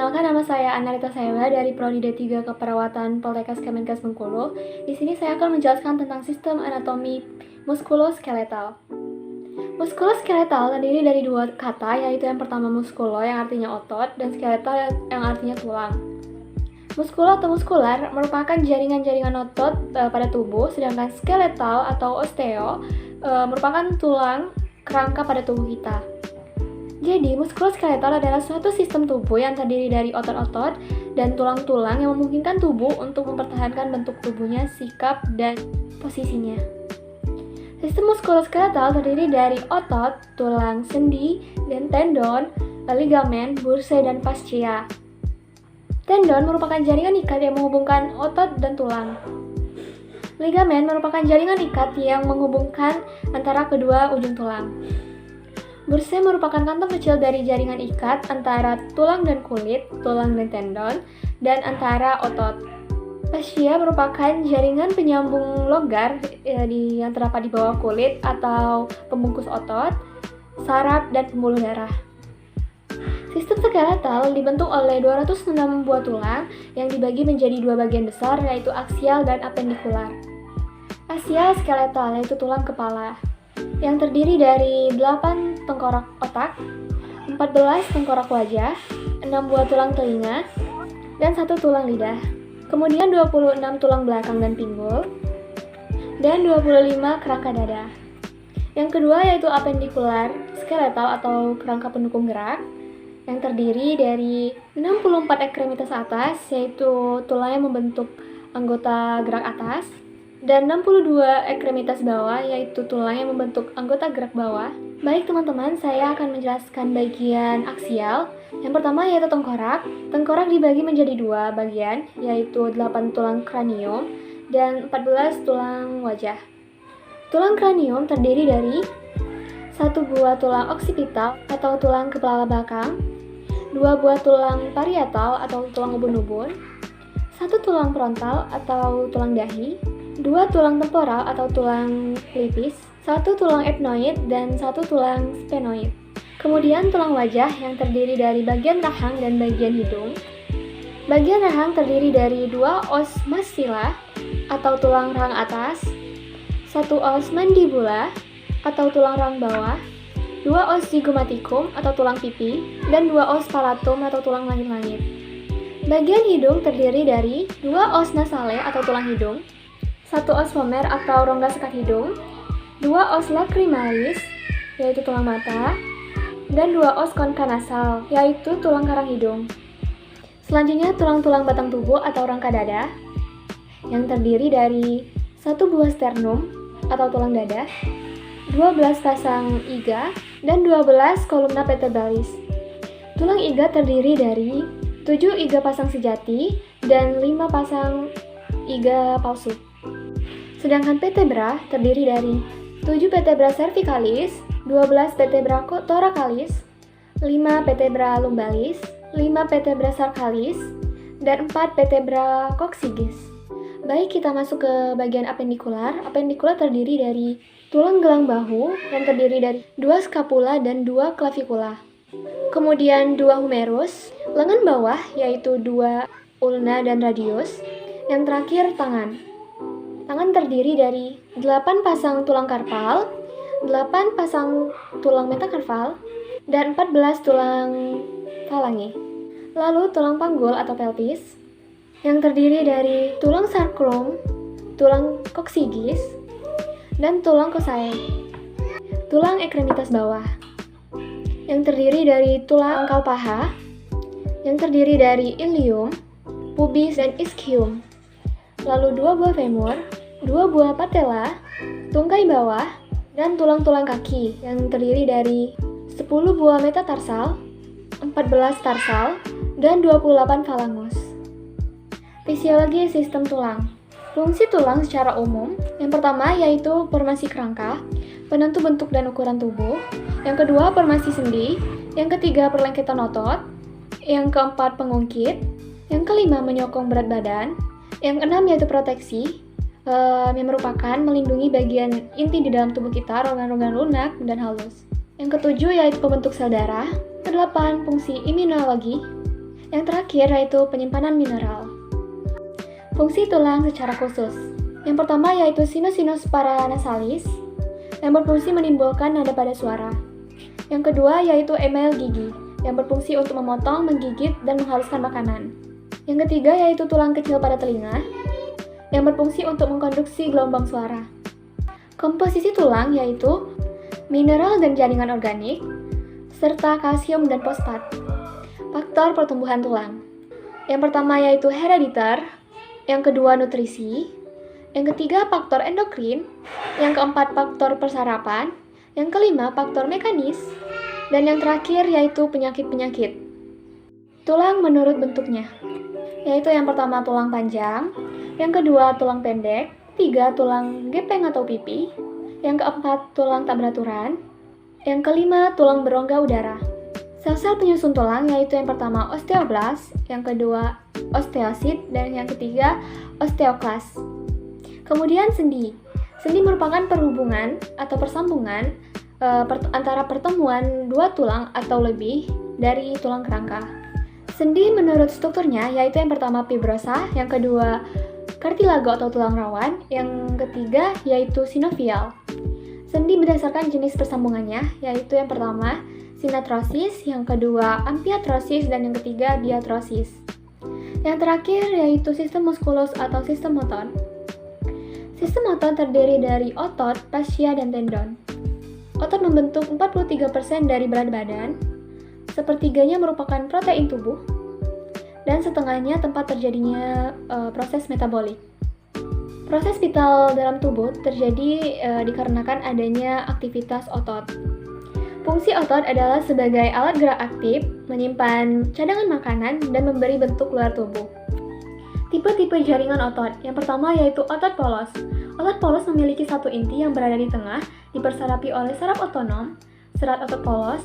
Perkenalkan, nama saya Anarita Sayla dari Prodi D3 Keperawatan Poltekkes Kemenkes Bengkulu. Di sini saya akan menjelaskan tentang sistem anatomi muskuloskeletal. Muskuloskeletal terdiri dari dua kata, yaitu yang pertama muskulo yang artinya otot dan skeletal yang artinya tulang. Muskulo atau muskular merupakan jaringan-jaringan otot pada tubuh, sedangkan skeletal atau osteo merupakan tulang kerangka pada tubuh kita. Jadi, muskuloskeletal adalah suatu sistem tubuh yang terdiri dari otot-otot dan tulang-tulang yang memungkinkan tubuh untuk mempertahankan bentuk tubuhnya, sikap, dan posisinya. Sistem muskuloskeletal terdiri dari otot, tulang, sendi, dan tendon, ligamen, bursa, dan fascia. Tendon merupakan jaringan ikat yang menghubungkan otot dan tulang. Ligamen merupakan jaringan ikat yang menghubungkan antara kedua ujung tulang. Bursa merupakan kantong kecil dari jaringan ikat antara tulang dan kulit, tulang dan tendon, dan antara otot. Fascia merupakan jaringan penyambung longgar yang terdapat di bawah kulit atau pembungkus otot, saraf, dan pembuluh darah. Sistem skeletal dibentuk oleh 206 buah tulang yang dibagi menjadi dua bagian besar, yaitu aksial dan apendikular. Aksial skeletal yaitu tulang kepala, yang terdiri dari 8 tengkorak otak, 14 tengkorak wajah, 6 buah tulang telinga, dan 1 tulang lidah. Kemudian 26 tulang belakang dan pinggul, dan 25 kerangka dada. Yang kedua yaitu apendikular skeletal atau kerangka pendukung gerak, yang terdiri dari 64 ekstremitas atas, yaitu tulang yang membentuk anggota gerak atas, dan 62 ekstremitas bawah, yaitu tulang yang membentuk anggota gerak bawah. Baik teman-teman, saya akan menjelaskan bagian aksial. Yang pertama yaitu tengkorak. Tengkorak dibagi menjadi dua bagian, yaitu 8 tulang kranium dan 14 tulang wajah. Tulang kranium terdiri dari 1 buah tulang oksipital atau tulang kepala belakang, 2 buah tulang parietal atau tulang ubun-ubun, 1 tulang frontal atau tulang dahi, 2 tulang temporal atau tulang pelipis, 1 tulang ethmoid, dan 1 tulang sphenoid. Kemudian tulang wajah yang terdiri dari bagian rahang dan bagian hidung. Bagian rahang terdiri dari 2 os maxilla atau tulang rahang atas, 1 os mandibula atau tulang rahang bawah, 2 os zygomaticum atau tulang pipi, dan 2 os palatum atau tulang langit-langit. Bagian hidung terdiri dari 2 os nasale atau tulang hidung, 1 os vomer atau rongga sekat hidung, 2 os lacrimalis, yaitu tulang mata, dan 2 os concha nasal, yaitu tulang karang hidung. Selanjutnya tulang-tulang batang tubuh atau rangka dada, yang terdiri dari 1 buah sternum atau tulang dada, 12 pasang iga, dan 12 kolumna vertebralis. Tulang iga terdiri dari 7 iga pasang sejati dan 5 pasang iga palsu. Sedangkan vertebra terdiri dari 7 vertebra cervicalis, 12 vertebra thoracalis, 5 vertebra lumbalis, 5 vertebra sarcalis, dan 4 vertebra coccygeus. Baik, kita masuk ke bagian apendikular. Apendikular terdiri dari tulang gelang bahu yang terdiri dari 2 scapula dan 2 clavicula. Kemudian 2 humerus, lengan bawah yaitu 2 ulna dan radius. Yang terakhir tangan. Tangan terdiri dari 8 pasang tulang karpal, 8 pasang tulang metakarpal, dan 14 tulang falange. Lalu tulang panggul atau pelvis, yang terdiri dari tulang sacrum, tulang coccygeus, dan tulang coccyx. Tulang ekstremitas bawah, yang terdiri dari tulang pangkal paha, yang terdiri dari ilium, pubis, dan ischium. Lalu 2 buah femur, 2 buah patella, tungkai bawah, dan tulang-tulang kaki yang terdiri dari 10 buah metatarsal, 14 tarsal, dan 28 falangus. Fisiologi sistem tulang. Fungsi tulang secara umum, yang pertama yaitu formasi kerangka, penentu bentuk dan ukuran tubuh. Yang kedua formasi sendi, yang ketiga perlengketan otot, yang keempat pengungkit, yang kelima menyokong berat badan, yang keenam yaitu proteksi, yang merupakan melindungi bagian inti di dalam tubuh kita, rongga-rongga lunak dan halus. Yang ketujuh yaitu pembentuk sel darah. Kedelapan, fungsi imunologi. Yang terakhir yaitu penyimpanan mineral. Fungsi tulang secara khusus. Yang pertama yaitu sinus paranasalis yang berfungsi menimbulkan nada pada suara. Yang kedua yaitu email gigi yang berfungsi untuk memotong, menggigit, dan menghaluskan makanan. Yang ketiga yaitu tulang kecil pada telinga yang berfungsi untuk mengkonduksi gelombang suara. Komposisi tulang yaitu mineral dan jaringan organik, serta kalsium dan fosfat. Faktor pertumbuhan tulang. Yang pertama yaitu herediter, yang kedua nutrisi, yang ketiga faktor endokrin, yang keempat faktor persarapan, yang kelima faktor mekanis, dan yang terakhir yaitu penyakit-penyakit. Tulang menurut bentuknya, yaitu yang pertama tulang panjang, yang kedua tulang pendek, tiga tulang gepeng atau pipi, yang keempat tulang tak beraturan, yang kelima tulang berongga udara. Sel-sel penyusun tulang yaitu yang pertama osteoblast, yang kedua osteosit, dan yang ketiga osteoklas. Kemudian sendi. Sendi merupakan perhubungan atau persambungan antara pertemuan dua tulang atau lebih dari tulang kerangka. Sendi menurut strukturnya yaitu yang pertama fibrosa, yang kedua kartilago atau tulang rawan, yang ketiga yaitu sinovial. Sendi berdasarkan jenis persambungannya yaitu yang pertama sinatrosis, yang kedua ampiatrosis, dan yang ketiga diatrosis. Yang terakhir yaitu sistem muskulus atau sistem motor. Sistem motor terdiri dari otot, fascia, dan tendon. Otot membentuk 43% dari berat badan, sepertiganya merupakan protein tubuh, dan setengahnya tempat terjadinya proses metabolik. Proses vital dalam tubuh terjadi dikarenakan adanya aktivitas otot. Fungsi otot adalah sebagai alat gerak aktif, menyimpan cadangan makanan, dan memberi bentuk luar tubuh. Tipe-tipe jaringan otot. Yang pertama yaitu otot polos. Otot polos memiliki satu inti yang berada di tengah, dipersarapi oleh saraf otonom. Serat otot polos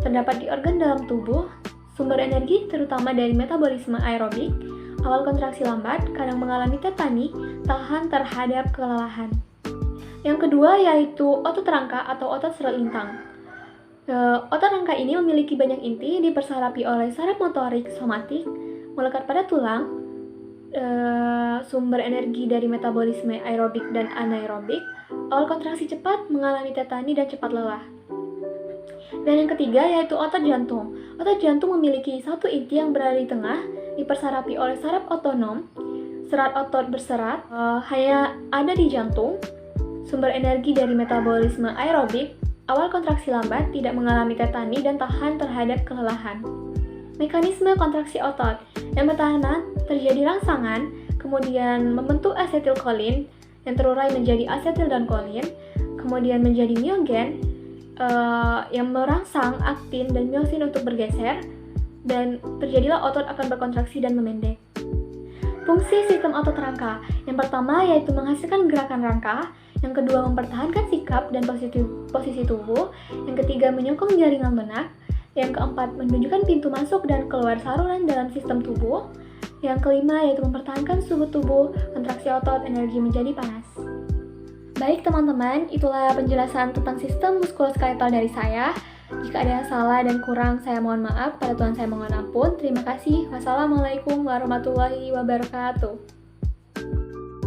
terdapat di organ dalam tubuh, sumber energi terutama dari metabolisme aerobik, awal kontraksi lambat, kadang mengalami tetani, tahan terhadap kelelahan. Yang kedua yaitu otot rangka atau otot serat lintang. Otot rangka ini memiliki banyak inti, dipersarapi oleh saraf motorik somatik, melekat pada tulang, sumber energi dari metabolisme aerobik dan anaerobik, awal kontraksi cepat, mengalami tetani dan cepat lelah. Dan yang ketiga yaitu otot jantung. Otot jantung memiliki satu inti yang berada di tengah, dipersarapi oleh saraf otonom, serat otot berserat, hanya ada di jantung, sumber energi dari metabolisme aerobik, awal kontraksi lambat, tidak mengalami tetani dan tahan terhadap kelelahan. Mekanisme kontraksi otot. Yang pertama, terjadi rangsangan, kemudian membentuk asetilkolin yang terurai menjadi asetil dan kolin, kemudian menjadi myogen yang merangsang aktin dan myosin untuk bergeser, dan terjadilah otot akan berkontraksi dan memendek. Fungsi sistem otot rangka. Yang pertama yaitu menghasilkan gerakan rangka, yang kedua mempertahankan sikap dan posisi tubuh, yang ketiga menyokong jaringan benak, yang keempat menunjukkan pintu masuk dan keluar saluran dalam sistem tubuh, yang kelima yaitu mempertahankan suhu tubuh, kontraksi otot, energi menjadi panas. Baik teman-teman, itulah penjelasan tentang sistem muskuloskeletal dari saya. Jika ada yang salah dan kurang, saya mohon maaf. Pada Tuhan saya mohon ampun. Terima kasih. Wassalamualaikum warahmatullahi wabarakatuh.